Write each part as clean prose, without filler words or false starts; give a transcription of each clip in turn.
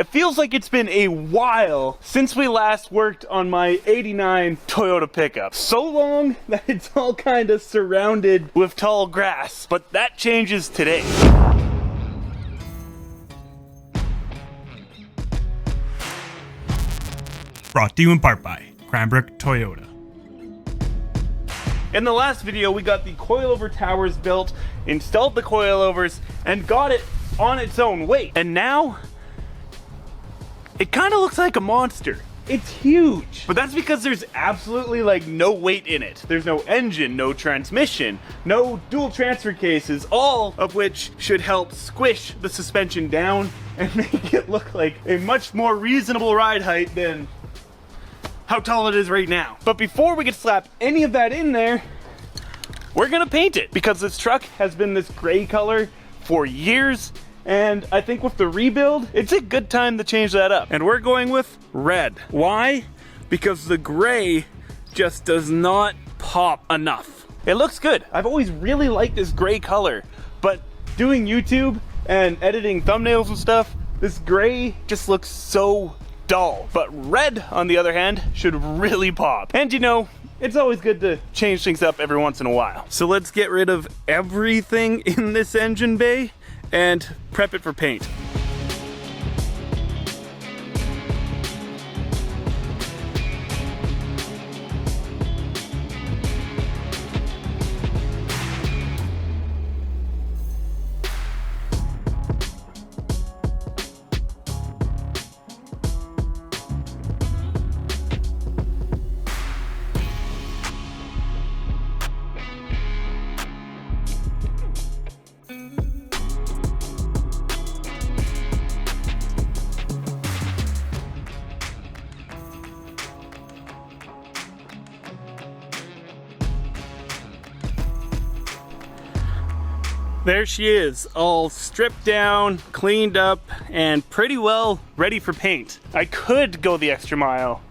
It feels like it's been a while since we last worked on my '89 Toyota pickup. So long that it's all kind of surrounded with tall grass, but that changes today. Brought to you in part by Cranbrook Toyota. In the last video, we got the coilover towers built, installed the coilovers, and got it on its own weight. And now, it kind of looks like a monster. It's huge. But that's because there's absolutely like no weight in it. There's no engine, no transmission, no dual transfer cases, all of which should help squish the suspension down and make it look like a much more reasonable ride height than how tall it is right now. But before we can slap any of that in there, we're gonna paint it, because this truck has been this gray color for years, and I think with the rebuild, it's a good time to change that up. And we're going with red. Why? Because the gray just does not pop enough. It looks good. I've always really liked this gray color, but doing YouTube and editing thumbnails and stuff, this gray just looks so dull. But red, on the other hand, should really pop. And you know, it's always good to change things up every once in a while. So let's get rid of everything in this engine bay and prep it for paint. There she is, all stripped down, cleaned up, and pretty well ready for paint. I could go the extra mile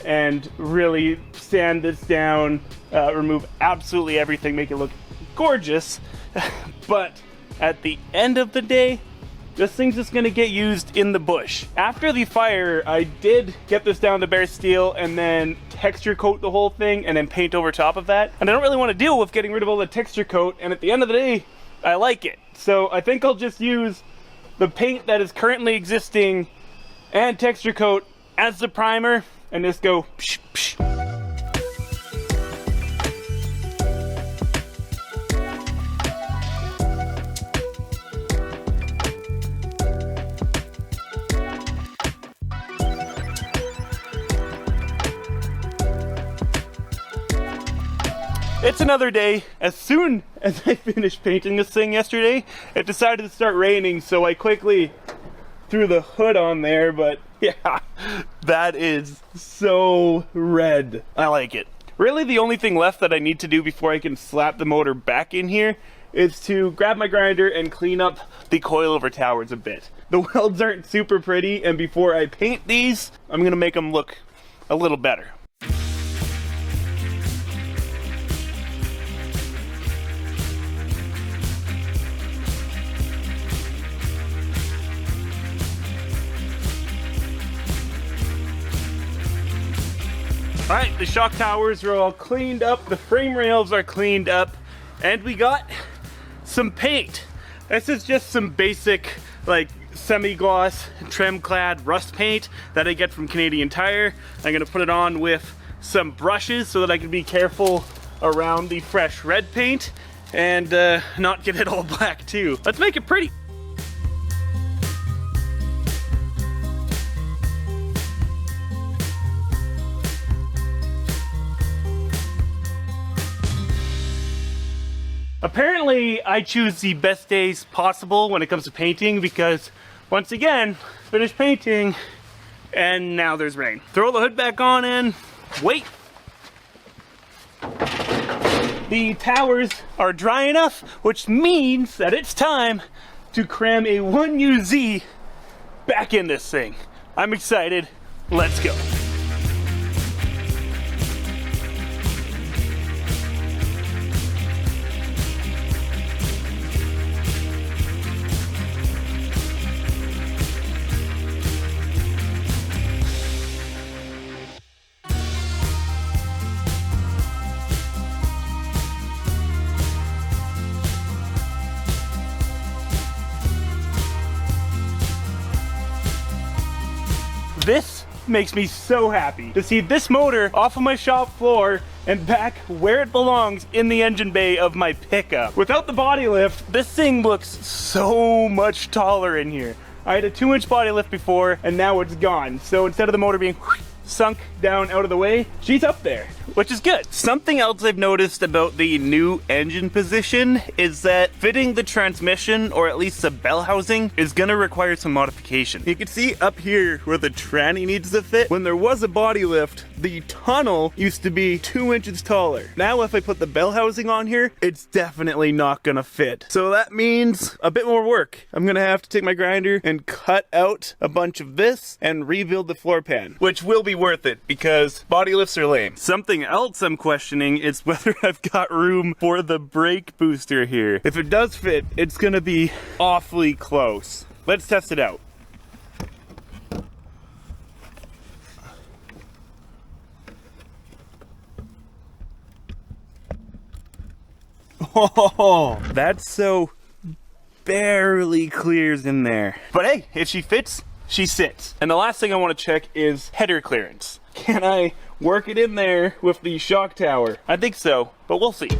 and really sand this down, remove absolutely everything, make it look gorgeous. But at the end of the day, this thing's just gonna get used in the bush. After the fire, I did get this down to bare steel and then texture coat the whole thing and then paint over top of that. And I don't really want to deal with getting rid of all the texture coat, and at the end of the day, I like it. So I think I'll just use the paint that is currently existing and texture coat as the primer and just go psh, psh. It's another day. As soon as I finished painting this thing yesterday, it decided to start raining, so I quickly threw the hood on there, but yeah, that is so red. I like it. Really, the only thing left that I need to do before I can slap the motor back in here is to grab my grinder and clean up the coilover towers a bit. The welds aren't super pretty, and before I paint these, I'm gonna make them look a little better. All right, the shock towers are all cleaned up, the frame rails are cleaned up, and we got some paint. This is just some basic, like, semi-gloss, trim-clad rust paint that I get from Canadian Tire. I'm gonna put it on with some brushes so that I can be careful around the fresh red paint and not get it all black too. Let's make it pretty. Apparently, I choose the best days possible when it comes to painting because, once again, finished painting and now there's rain. Throw the hood back on and wait. The towers are dry enough, which means that it's time to cram a 1UZ back in this thing. I'm excited. Let's go. This makes me so happy to see this motor off of my shop floor and back where it belongs in the engine bay of my pickup. Without the body lift, this thing looks so much taller in here. I had a 2-inch body lift before and now it's gone. So instead of the motor being sunk down out of the way, she's up there, which is good. Something else I've noticed about the new engine position is that fitting the transmission, or at least the bell housing, is gonna require some modification. You can see up here where the tranny needs to fit. When there was a body lift, the tunnel used to be 2 inches taller. Now if I put the bell housing on here, it's definitely not gonna fit. So that means a bit more work. I'm gonna have to take my grinder and cut out a bunch of this and rebuild the floor pan, which will be worth it because body lifts are lame. Something else I'm questioning is whether I've got room for the brake booster here. If it does fit, it's gonna be awfully close. Let's test it out. Oh, that's so barely clears in there. But hey, if she fits, she sits. And the last thing I want to check is header clearance. Can I work it in there with the shock tower? I think so, but we'll see.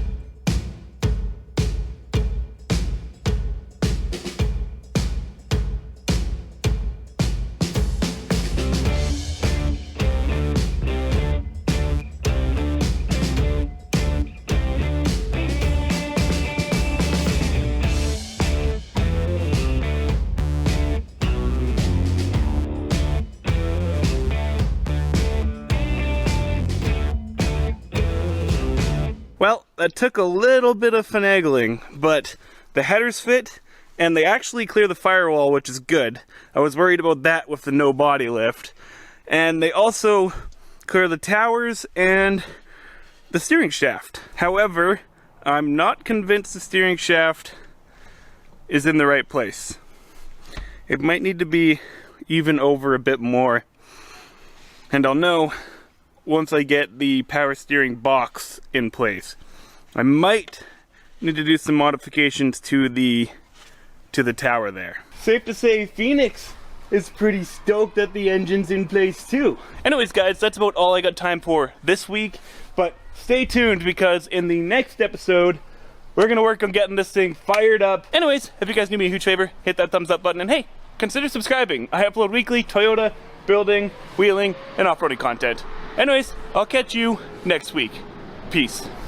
Well, that took a little bit of finagling, but the headers fit, and they actually clear the firewall, which is good. I was worried about that with the no body lift. And they also clear the towers and the steering shaft. However, I'm not convinced the steering shaft is in the right place. It might need to be even over a bit more. And I'll know once I get the power steering box in place. I might need to do some modifications to the tower there. Safe to say Phoenix is pretty stoked that the engine's in place too. Anyways guys, that's about all I got time for this week, but stay tuned because in the next episode we're gonna work on getting this thing fired up. Anyways, if you guys do me a huge favor, hit that thumbs up button, and hey, consider subscribing. I upload weekly Toyota, building, wheeling, and off-roading content. Anyways, I'll catch you next week. Peace.